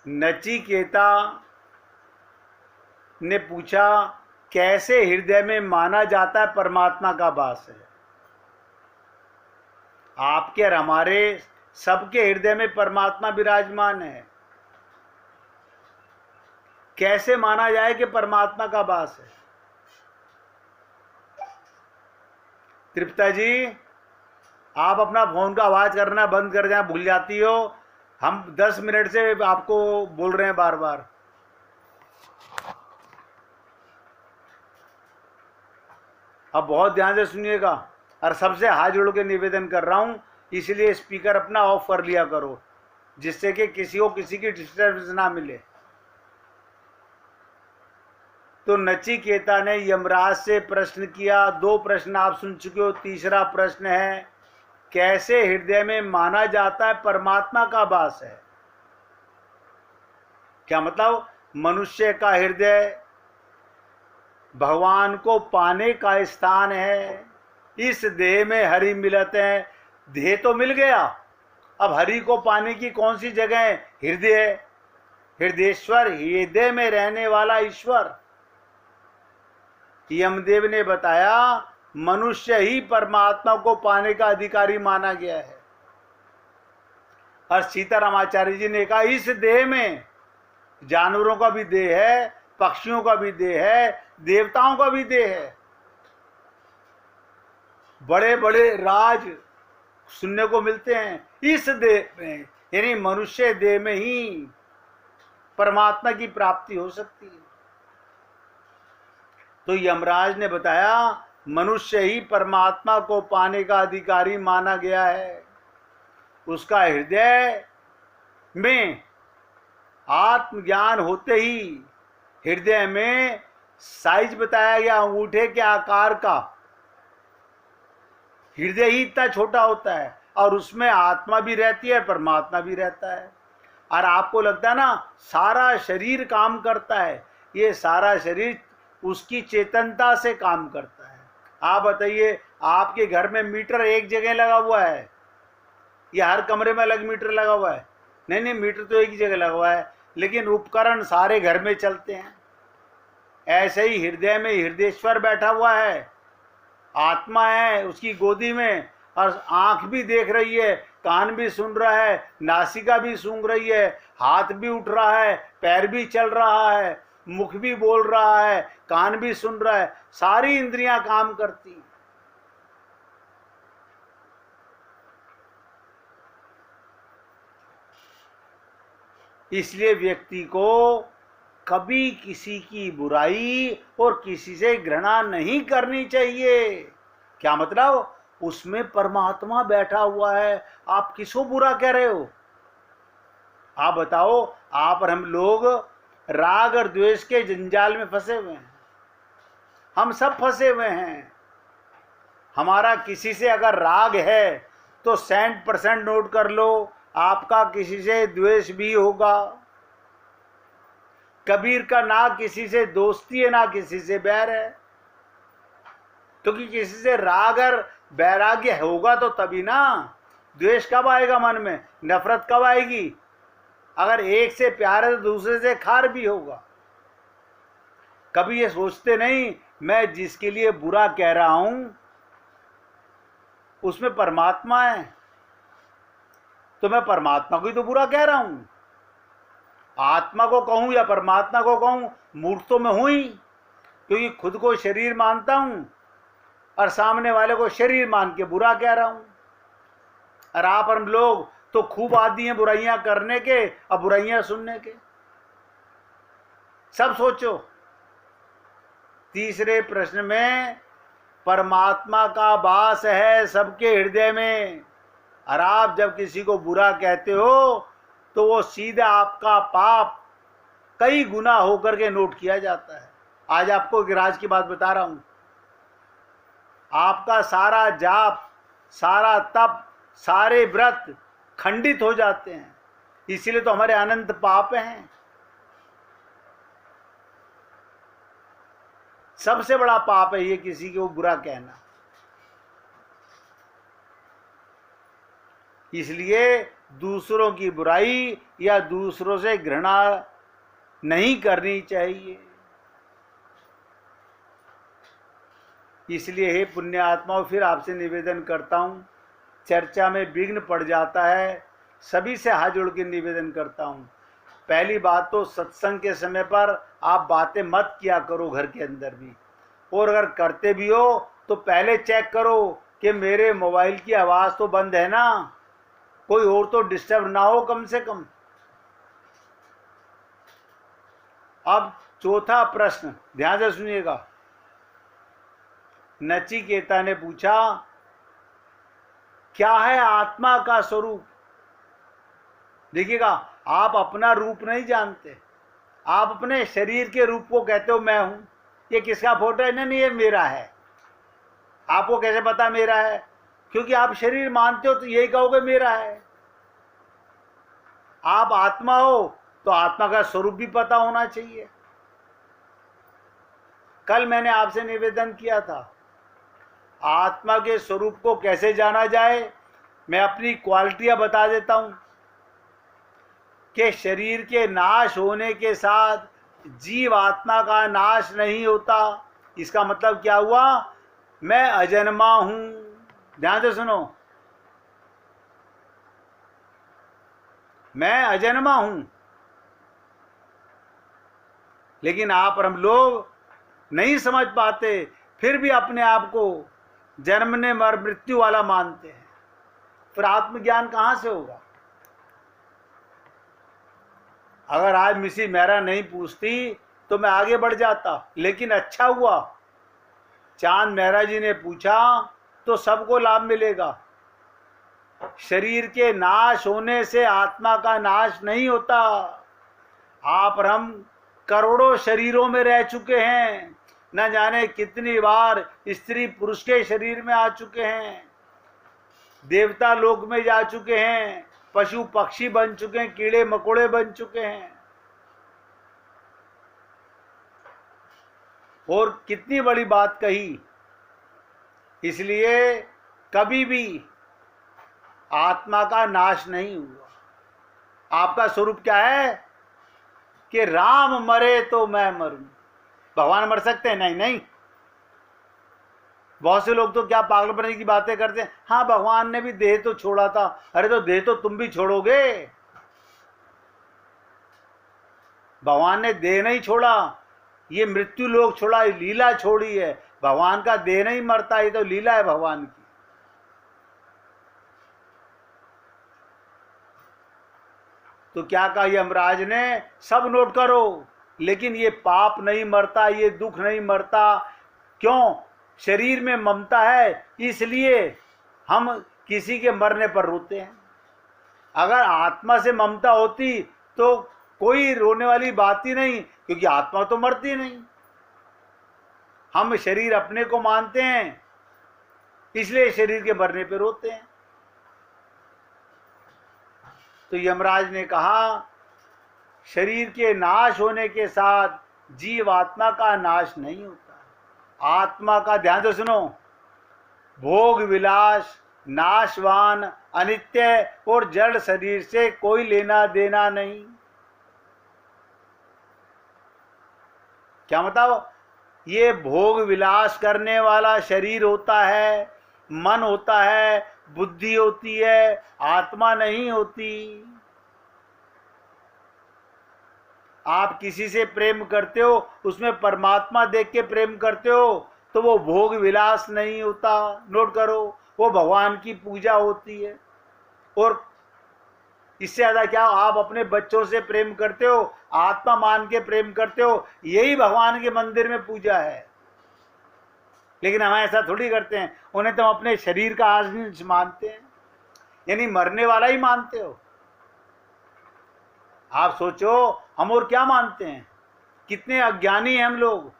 नचिकेता ने पूछा, कैसे हृदय में माना जाता है परमात्मा का वास है? आपके और हमारे सबके हृदय में परमात्मा विराजमान है। कैसे माना जाए कि परमात्मा का वास है? तृप्ता जी, आप अपना फोन का आवाज करना बंद कर जाए, भूल जाती हो। हम 10 मिनट से आपको बोल रहे हैं बार बार। अब बहुत ध्यान से सुनिएगा और सबसे हाथ जोड़ के निवेदन कर रहा हूं, इसलिए स्पीकर अपना ऑफ कर लिया करो, जिससे कि किसी को किसी की डिस्टर्बेंस ना मिले। तो नचिकेता ने यमराज से प्रश्न किया। 2 प्रश्न आप सुन चुके हो। तीसरा प्रश्न है, कैसे हृदय में माना जाता है परमात्मा का वास है? क्या मतलब? मनुष्य का हृदय भगवान को पाने का स्थान है। इस देह में हरि मिलते हैं। देह तो मिल गया, अब हरि को पाने की कौन सी जगह है? हृदय। हृदयेश्वर, हृदय में रहने वाला ईश्वर। यमदेव ने बताया, मनुष्य ही परमात्मा को पाने का अधिकारी माना गया है। और सीतारामाचार्य जी ने कहा, इस देह में जानवरों का भी देह है, पक्षियों का भी देह है, देवताओं का भी देह है। बड़े बड़े राज सुनने को मिलते हैं इस देह में, यानी मनुष्य देह में ही परमात्मा की प्राप्ति हो सकती है। तो यमराज ने बताया, मनुष्य ही परमात्मा को पाने का अधिकारी माना गया है। उसका हृदय में आत्मज्ञान होते ही हृदय में साइज बताया गया अंगूठे के आकार का। हृदय ही इतना छोटा होता है और उसमें आत्मा भी रहती है, परमात्मा भी रहता है। और आपको लगता है ना सारा शरीर काम करता है, ये सारा शरीर उसकी चेतनता से काम करता है। आप बताइए, आपके घर में मीटर एक जगह लगा हुआ है या हर कमरे में अलग मीटर लगा हुआ है? नहीं नहीं, मीटर तो एक ही जगह लगा हुआ है, लेकिन उपकरण सारे घर में चलते हैं। ऐसे ही हृदय में हृदयेश्वर बैठा हुआ है, आत्मा है उसकी गोदी में, और आंख भी देख रही है, कान भी सुन रहा है, नासिका भी सूंघ रही है, हाथ भी उठ रहा है, पैर भी चल रहा है, मुख भी बोल रहा है, कान भी सुन रहा है, सारी इंद्रियां काम करती हैं। इसलिए व्यक्ति को कभी किसी की बुराई और किसी से घृणा नहीं करनी चाहिए। क्या मतलब? उसमें परमात्मा बैठा हुआ है, आप किसको बुरा कह रहे हो? आप बताओ, आप और हम लोग राग और द्वेष के जंजाल में फंसे हुए हैं। हम सब फंसे हुए हैं। हमारा किसी से अगर राग है तो 100% नोट कर लो, आपका किसी से द्वेष भी होगा। कबीर का ना किसी से दोस्ती है ना किसी से बैर है, क्योंकि किसी से राग और वैराग्य होगा तो तभी ना। द्वेष कब आएगा मन में? नफरत कब आएगी? अगर एक से प्यार है तो दूसरे से खार भी होगा। कभी ये सोचते नहीं, मैं जिसके लिए बुरा कह रहा हूं उसमें परमात्मा है, तो मैं परमात्मा को ही तो बुरा कह रहा हूं। आत्मा को कहूं या परमात्मा को कहूं, मूर्ख तो मैं हूं ही, क्योंकि खुद को शरीर मानता हूं और सामने वाले को शरीर मान के बुरा कह रहा हूं। और आप हम लोग तो खूब आदी हैं बुराइयां करने के और बुराइयां सुनने के। सब सोचो। तीसरे प्रश्न में, परमात्मा का वास है सबके हृदय में, और आप जब किसी को बुरा कहते हो तो वो सीधा आपका पाप कई गुना होकर के नोट किया जाता है। आज आपको एक राज की बात बता रहा हूं। आपका सारा जाप, सारा तप, सारे व्रत खंडित हो जाते हैं। इसीलिए तो हमारे अनंत पाप हैं। सबसे बड़ा पाप है ये किसी को बुरा कहना। इसलिए दूसरों की बुराई या दूसरों से घृणा नहीं करनी चाहिए। इसलिए हे पुण्य आत्माओं, फिर आपसे निवेदन करता हूँ, चर्चा में विघ्न पड़ जाता है, सभी से हाथ जोड़ के निवेदन करता हूँ। पहली बात तो सत्संग के समय पर आप बातें मत किया करो घर के अंदर भी, और अगर करते भी हो तो पहले चेक करो कि मेरे मोबाइल की आवाज़ तो बंद है ना, कोई और तो डिस्टर्ब ना हो कम से कम। अब चौथा प्रश्न ध्यान से सुनिएगा। नचिकेता ने पूछा, क्या है आत्मा का स्वरूप? देखिएगा, आप अपना रूप नहीं जानते, आप अपने शरीर के रूप को कहते हो मैं हूं। ये किसका फोटो है? नहीं, ये मेरा है। आपको कैसे पता मेरा है? क्योंकि आप शरीर मानते हो तो यही कहोगे मेरा है। आप आत्मा हो तो आत्मा का स्वरूप भी पता होना चाहिए। कल मैंने आपसे निवेदन किया था, आत्मा के स्वरूप को कैसे जाना जाए। मैं अपनी क्वालिटियां बता देता हूं कि शरीर के नाश होने के साथ जीव आत्मा का नाश नहीं होता। इसका मतलब क्या हुआ? मैं अजन्मा हूं। ध्यान से सुनो, मैं अजन्मा हूं। लेकिन आप और हम लोग नहीं समझ पाते, फिर भी अपने आप को जन्मने मर मृत्यु वाला मानते हैं। फिर आत्मज्ञान कहां से होगा? अगर आज मिसी मेहरा नहीं पूछती तो मैं आगे बढ़ जाता, लेकिन अच्छा हुआ चांद मेहरा जी ने पूछा तो सबको लाभ मिलेगा। शरीर के नाश होने से आत्मा का नाश नहीं होता। आप और हम करोड़ों शरीरों में रह चुके हैं, न जाने कितनी बार स्त्री पुरुष के शरीर में आ चुके हैं, देवता लोक में जा चुके हैं, पशु पक्षी बन चुके हैं, कीड़े मकोड़े बन चुके हैं। और कितनी बड़ी बात कही। इसलिए कभी भी आत्मा का नाश नहीं हुआ। आपका स्वरूप क्या है कि राम मरे तो मैं मरूं। भगवान मर सकते हैं? नहीं नहीं। बहुत से लोग तो क्या पागल बनने की बातें करते हैं, हाँ भगवान ने भी देह तो छोड़ा था। अरे तो देह तो तुम भी छोड़ोगे। भगवान ने देह नहीं छोड़ा, ये मृत्यु लोक छोड़ा, लीला छोड़ी है। भगवान का देह नहीं मरता, ये तो लीला है भगवान की। तो क्या कहा यमराज ने? सब नोट करो, लेकिन ये पाप नहीं मरता, ये दुख नहीं मरता। क्यों? शरीर में ममता है, इसलिए हम किसी के मरने पर रोते हैं। अगर आत्मा से ममता होती तो कोई रोने वाली बात ही नहीं, क्योंकि आत्मा तो मरती नहीं। हम शरीर अपने को मानते हैं, इसलिए शरीर के मरने पर रोते हैं। तो यमराज ने कहा, शरीर के नाश होने के साथ जीव आत्मा का नाश नहीं होता। आत्मा का, ध्यान से सुनो, भोग विलास, नाशवान, अनित्य और जड़ शरीर से कोई लेना देना नहीं। क्या मतलब? ये भोग विलास करने वाला शरीर होता है, मन होता है, बुद्धि होती है, आत्मा नहीं होती। आप किसी से प्रेम करते हो, उसमें परमात्मा देख के प्रेम करते हो, तो वो भोग विलास नहीं होता। नोट करो, वो भगवान की पूजा होती है। और इससे ज़्यादा क्या? आप अपने बच्चों से प्रेम करते हो, आत्मा मान के प्रेम करते हो, यही भगवान के मंदिर में पूजा है। लेकिन हम ऐसा थोड़ी करते हैं, उन्हें तो अपने शरीर का अंश मानते हैं, यानी मरने वाला ही मानते हो। आप सोचो, हम और क्या मानते हैं? कितने अज्ञानी हैं हम लोग,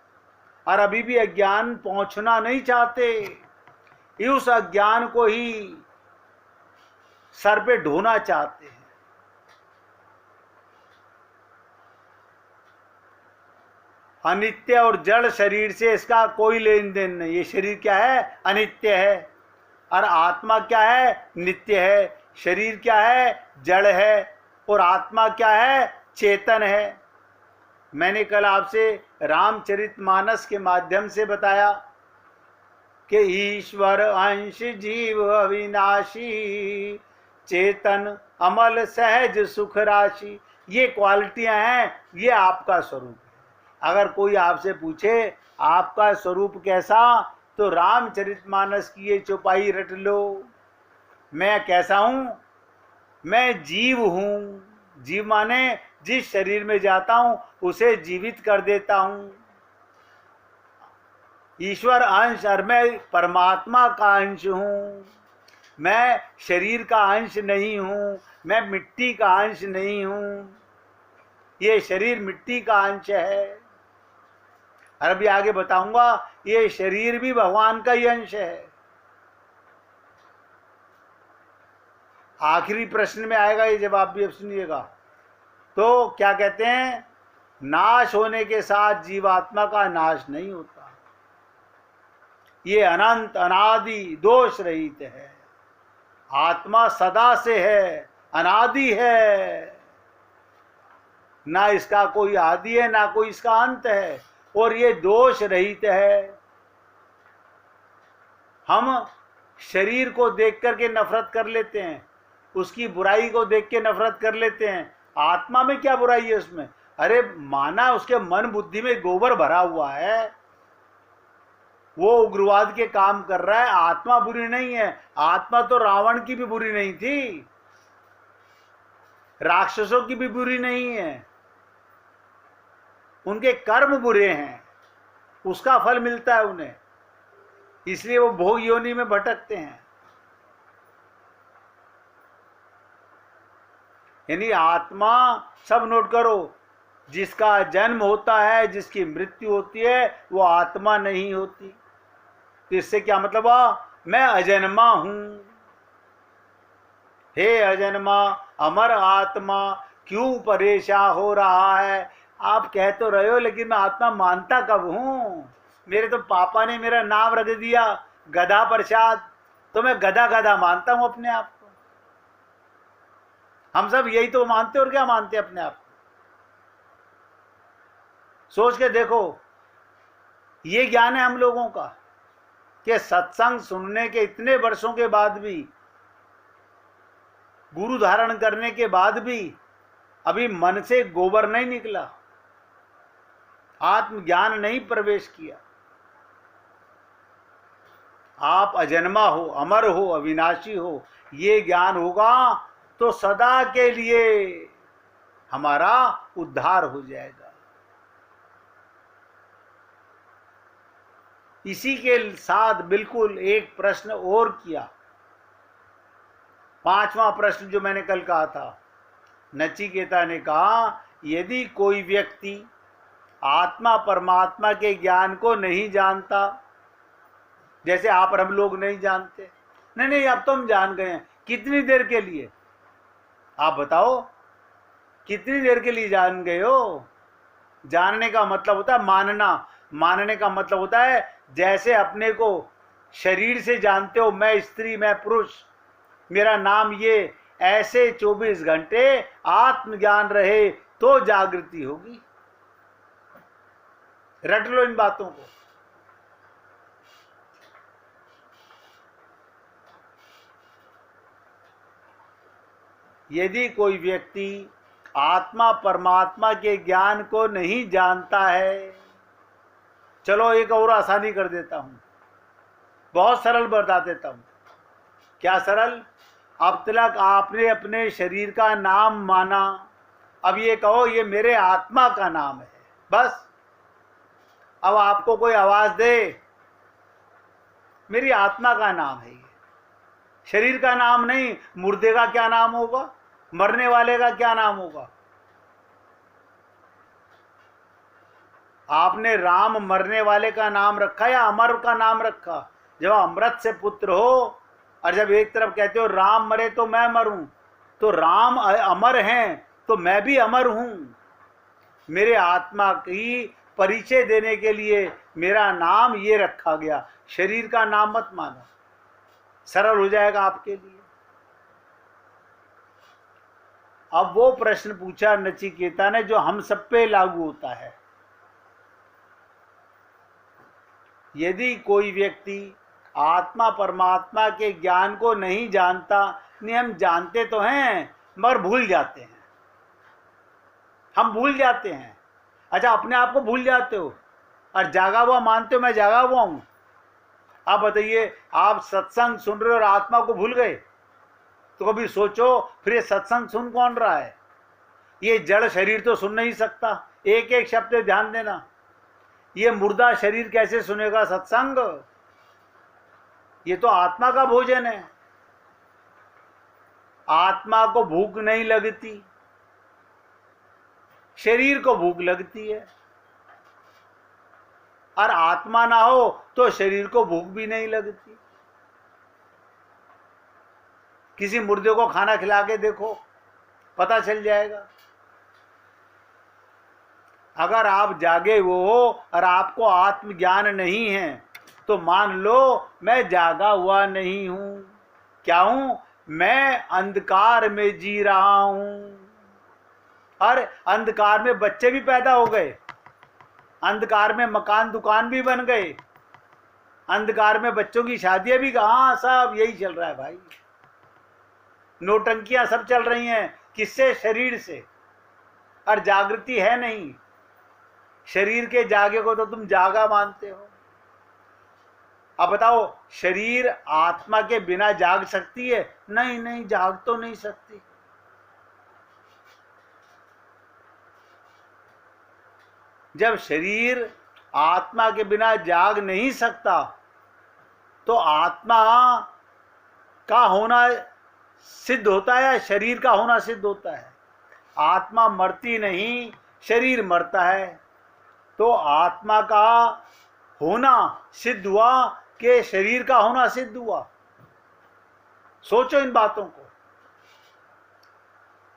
और अभी भी अज्ञान पहुंचना नहीं चाहते। उस अज्ञान को ही सर पे ढोना चाहते हैं। अनित्य और जड़ शरीर से इसका कोई लेन देन नहीं। ये शरीर क्या है? अनित्य है। और आत्मा क्या है? नित्य है। शरीर क्या है? जड़ है। और आत्मा क्या है? चेतन है। मैंने कल आपसे रामचरितमानस के माध्यम से बताया कि ईश्वर अंश जीव अविनाशी, चेतन अमल सहज सुख राशि। ये क्वालिटियां हैं, ये आपका स्वरूप है। अगर कोई आपसे पूछे आपका स्वरूप कैसा, तो रामचरितमानस की ये चौपाई रट लो। मैं कैसा हूं? मैं जीव हूं। जीव माने जिस शरीर में जाता हूं उसे जीवित कर देता हूं। ईश्वर अंश, और मैं परमात्मा का अंश हूं। मैं शरीर का अंश नहीं हूं, मैं मिट्टी का अंश नहीं हूं। ये शरीर मिट्टी का अंश है। और अभी आगे बताऊंगा, ये शरीर भी भगवान का ही अंश है। आखिरी प्रश्न में आएगा ये जवाब भी, अब सुनिएगा। तो क्या कहते हैं? नाश होने के साथ जीवात्मा का नाश नहीं होता। ये अनंत अनादि दोष रहित है। आत्मा सदा से है, अनादि है। ना इसका कोई आदि है, ना कोई इसका अंत है। और ये दोष रहित है। हम शरीर को देख करके नफरत कर लेते हैं, उसकी बुराई को देख के नफरत कर लेते हैं। आत्मा में क्या बुराई है उसमें? अरे माना उसके मन बुद्धि में गोबर भरा हुआ है, वो उग्रवाद के काम कर रहा है, आत्मा बुरी नहीं है। आत्मा तो रावण की भी बुरी नहीं थी, राक्षसों की भी बुरी नहीं है। उनके कर्म बुरे हैं, उसका फल मिलता है उन्हें, इसलिए वो भोग योनि में भटकते हैं। यानी आत्मा, सब नोट करो, जिसका जन्म होता है, जिसकी मृत्यु होती है, वो आत्मा नहीं होती। तो इससे क्या मतलब हुआ? मैं अजन्मा हूं। हे अजन्मा अमर आत्मा, क्यों परेशान हो रहा है? आप कह तो रहे हो, लेकिन मैं आत्मा मानता कब हूं? मेरे तो पापा ने मेरा नाम रख दिया गधा प्रसाद, तो मैं गधा गधा मानता हूं अपने आप को। हम सब यही तो मानते, और क्या मानते अपने आप को? सोच के देखो, ये ज्ञान है हम लोगों का कि सत्संग सुनने के इतने वर्षों के बाद भी, गुरु धारण करने के बाद भी, अभी मन से गोबर नहीं निकला, आत्मज्ञान नहीं प्रवेश किया। आप अजन्मा हो, अमर हो, अविनाशी हो, ये ज्ञान होगा तो सदा के लिए हमारा उद्धार हो जाएगा। इसी के साथ बिल्कुल एक प्रश्न और किया, 5वां प्रश्न जो मैंने कल कहा था। नचिकेता ने कहा, यदि कोई व्यक्ति आत्मा परमात्मा के ज्ञान को नहीं जानता, जैसे आप और हम लोग नहीं जानते, नहीं अब तो हम जान गए हैं, कितनी देर के लिए? आप बताओ, कितनी देर के लिए जान गए हो? जानने का मतलब होता है मानना, मानने का मतलब होता है जैसे अपने को शरीर से जानते हो, मैं स्त्री, मैं पुरुष, मेरा नाम ये, ऐसे 24 घंटे आत्मज्ञान रहे तो जागृति होगी। रट लो इन बातों को। यदि कोई व्यक्ति आत्मा परमात्मा के ज्ञान को नहीं जानता है, चलो एक और आसानी कर देता हूं, बहुत सरल बता देता हूं। क्या सरल? अब तक आपने अपने शरीर का नाम माना, अब ये कहो ये मेरे आत्मा का नाम है, बस। अब आपको कोई आवाज दे, मेरी आत्मा का नाम है ये, शरीर का नाम नहीं। मुर्दे का क्या नाम होगा? मरने वाले का क्या नाम होगा? आपने राम मरने वाले का नाम रखा या अमर का नाम रखा? जब अमृत से पुत्र हो, और जब एक तरफ कहते हो राम मरे तो मैं मरूं, तो राम अमर हैं तो मैं भी अमर हूं। मेरे आत्मा की परिचय देने के लिए मेरा नाम ये रखा गया, शरीर का नाम मत मानो। सरल हो जाएगा आपके लिए। अब वो प्रश्न पूछा नचिकेता ने जो हम सब पे लागू होता है। यदि कोई व्यक्ति आत्मा परमात्मा के ज्ञान को नहीं जानता, नहीं हम जानते तो हैं मगर भूल जाते हैं, हम भूल जाते हैं। अच्छा, अपने आप को भूल जाते हो और जागा हुआ मानते हो मैं जागा हुआ हूं। आप बताइए, आप सत्संग सुन रहे हो और आत्मा को भूल गए तो कभी सोचो फिर ये सत्संग सुन कौन रहा है? ये जड़ शरीर तो सुन नहीं सकता। एक एक शब्द ध्यान देना, ये मुर्दा शरीर कैसे सुनेगा सत्संग? ये तो आत्मा का भोजन है। आत्मा को भूख नहीं लगती, शरीर को भूख लगती है। और आत्मा ना हो तो शरीर को भूख भी नहीं लगती। किसी मुर्दे को खाना खिला के देखो, पता चल जाएगा। अगर आप जागे हो और आपको आत्मज्ञान नहीं है तो मान लो मैं जागा हुआ नहीं हूं। क्या हूं? मैं अंधकार में जी रहा हूं। और अंधकार में बच्चे भी पैदा हो गए, अंधकार में मकान दुकान भी बन गए, अंधकार में बच्चों की शादियां भी। हाँ, सब यही चल रहा है भाई। नौटंकियां सब चल रही हैं। किससे? शरीर से। और जागृति है नहीं। शरीर के जागे को तो तुम जागा मानते हो। अब बताओ, शरीर आत्मा के बिना जाग सकती है? नहीं नहीं, जाग तो नहीं सकती। जब शरीर आत्मा के बिना जाग नहीं सकता तो आत्मा का होना सिद्ध होता है या शरीर का होना सिद्ध होता है? आत्मा मरती नहीं, शरीर मरता है। तो आत्मा का होना सिद्ध हुआ कि शरीर का होना सिद्ध हुआ? सोचो इन बातों को।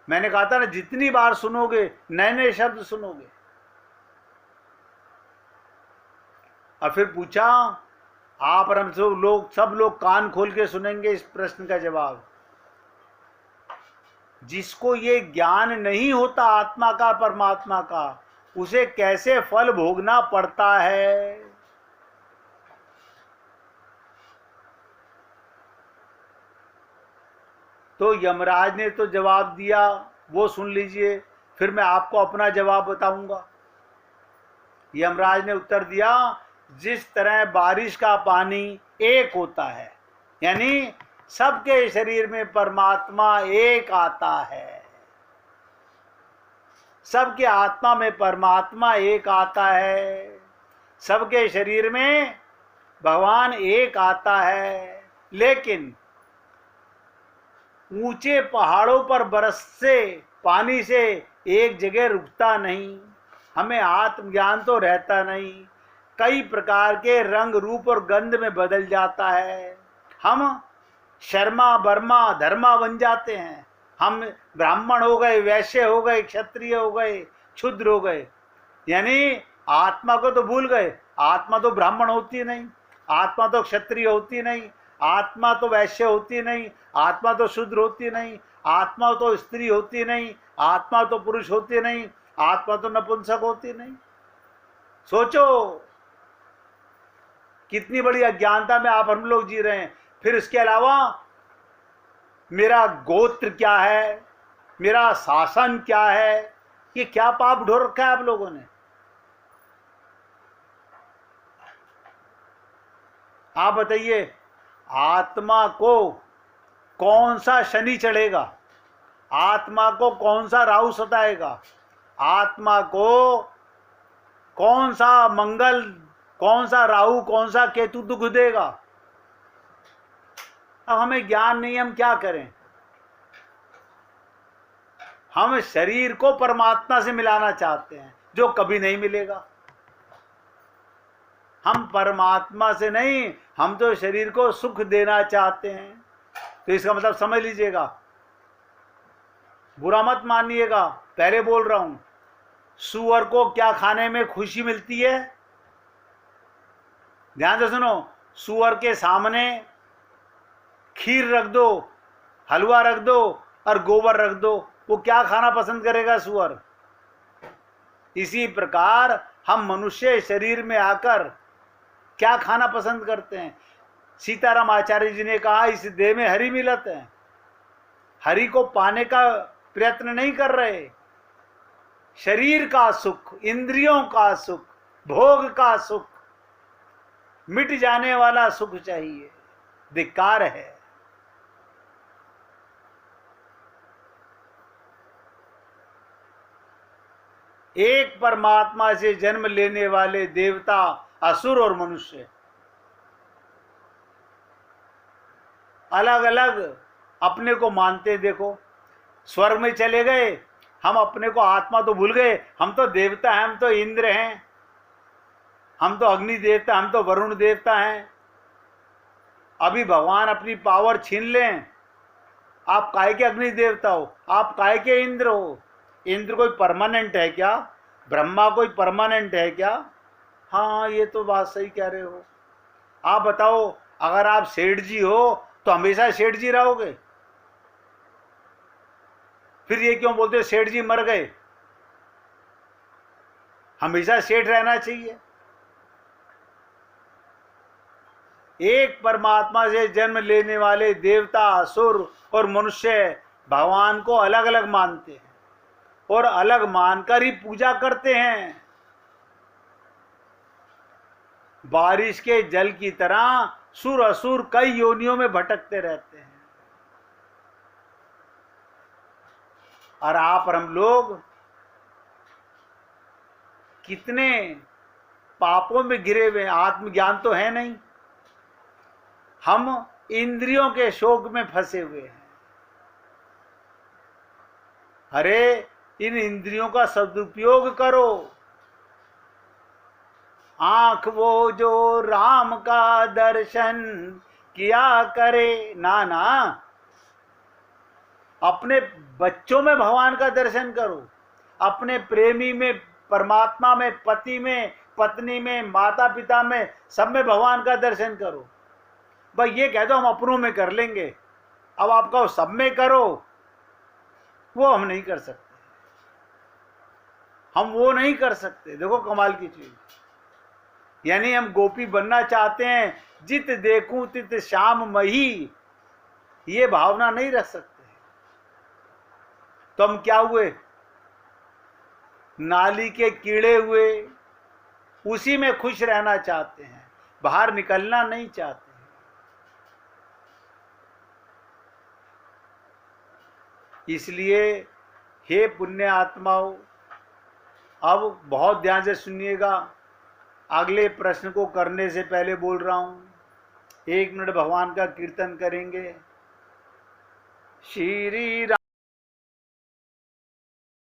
मैंने कहा था ना, जितनी बार सुनोगे नए नए शब्द सुनोगे। और फिर पूछा, आप और हम सब लोग कान खोल के सुनेंगे इस प्रश्न का जवाब। जिसको ये ज्ञान नहीं होता आत्मा का परमात्मा का, उसे कैसे फल भोगना पड़ता है? तो यमराज ने तो जवाब दिया, वो सुन लीजिए, फिर मैं आपको अपना जवाब बताऊंगा। यमराज ने उत्तर दिया, जिस तरह बारिश का पानी एक होता है, यानी सबके शरीर में परमात्मा एक आता है, सबके आत्मा में परमात्मा एक आता है, सबके शरीर में भगवान एक आता है। लेकिन ऊंचे पहाड़ों पर बरसते पानी से एक जगह रुकता नहीं। हमें आत्मज्ञान तो रहता नहीं, कई प्रकार के रंग रूप और गंध में बदल जाता है। हम शर्मा बर्मा धर्मा बन जाते हैं। हम ब्राह्मण हो गए, वैश्य हो गए, क्षत्रिय हो गए, क्षुद्र हो गए। यानी आत्मा को तो भूल गए। आत्मा तो ब्राह्मण होती नहीं, आत्मा तो क्षत्रिय होती नहीं, आत्मा तो वैश्य होती नहीं, आत्मा तो शूद्र होती नहीं, आत्मा तो स्त्री होती नहीं, आत्मा तो पुरुष होती नहीं, आत्मा तो नपुंसक होती नहीं। सोचो कितनी बड़ी अज्ञानता में आप हम लोग जी रहे हैं। फिर इसके अलावा मेरा गोत्र क्या है, मेरा शासन क्या है, ये क्या पाप ढो रखा है आप लोगों ने? आप बताइए, आत्मा को कौन सा शनि चढ़ेगा, आत्मा को कौन सा राहु सताएगा, आत्मा को कौन सा मंगल, कौन सा राहु, कौन सा केतु दुख देगा? अब हमें ज्ञान नहीं, हम क्या करें? हम शरीर को परमात्मा से मिलाना चाहते हैं जो कभी नहीं मिलेगा। हम परमात्मा से नहीं, हम तो शरीर को सुख देना चाहते हैं। तो इसका मतलब समझ लीजिएगा, बुरा मत मानिएगा, पहले बोल रहा हूं। सूअर को क्या खाने में खुशी मिलती है? ध्यान से सुनो। सूअर के सामने खीर रख दो, हलवा रख दो और गोबर रख दो, वो क्या खाना पसंद करेगा? सुअर। इसी प्रकार हम मनुष्य शरीर में आकर क्या खाना पसंद करते हैं? सीताराम आचार्य जी ने कहा, इस देह में हरि मिलत है। हरि को पाने का प्रयत्न नहीं कर रहे। शरीर का सुख, इंद्रियों का सुख, भोग का सुख, मिट जाने वाला सुख चाहिए। धिक्कार है। एक परमात्मा से जन्म लेने वाले देवता, असुर और मनुष्य अलग अलग अपने को मानते। देखो, स्वर्ग में चले गए, हम अपने को आत्मा तो भूल गए। हम तो देवता हैं, हम तो इंद्र हैं, हम तो अग्नि देवता, हम तो वरुण देवता हैं। अभी भगवान अपनी पावर छीन लें, आप काहे के अग्नि देवता हो? आप काहे के इंद्र हो? इंद्र कोई परमानेंट है क्या? ब्रह्मा कोई परमानेंट है क्या? हाँ, ये तो बात सही कह रहे हो। आप बताओ, अगर आप सेठ जी हो तो हमेशा सेठ जी रहोगे? फिर ये क्यों बोलते हो सेठ जी मर गए? हमेशा सेठ रहना चाहिए। एक परमात्मा से जन्म लेने वाले देवता, असुर और मनुष्य भगवान को अलग अलग मानते हैं और अलग मानकर ही पूजा करते हैं। बारिश के जल की तरह सुर असुर कई योनियों में भटकते रहते हैं। और आप और हम लोग कितने पापों में घिरे हुए हैं। आत्मज्ञान तो है नहीं। हम इंद्रियों के शोक में फंसे हुए हैं। अरे, इन इंद्रियों का सदुपयोग करो। आंख वो जो राम का दर्शन किया करे, ना ना, अपने बच्चों में भगवान का दर्शन करो, अपने प्रेमी में, परमात्मा में, पति में, पत्नी में, माता पिता में, सब में भगवान का दर्शन करो। भाई ये कह दो हम अपनों में कर लेंगे, अब आपका सब में करो, वो हम नहीं कर सकते। हम वो नहीं कर सकते। देखो कमाल की चीज, यानी हम गोपी बनना चाहते हैं, जित देखूं तित श्याम मही, ये भावना नहीं रख सकते। तो हम क्या हुए? नाली के कीड़े हुए, उसी में खुश रहना चाहते हैं, बाहर निकलना नहीं चाहते। इसलिए हे पुण्य आत्माओं, अब बहुत ध्यान से सुनिएगा। अगले प्रश्न को करने से पहले बोल रहा हूं, 1 मिनट भगवान का कीर्तन करेंगे। श्री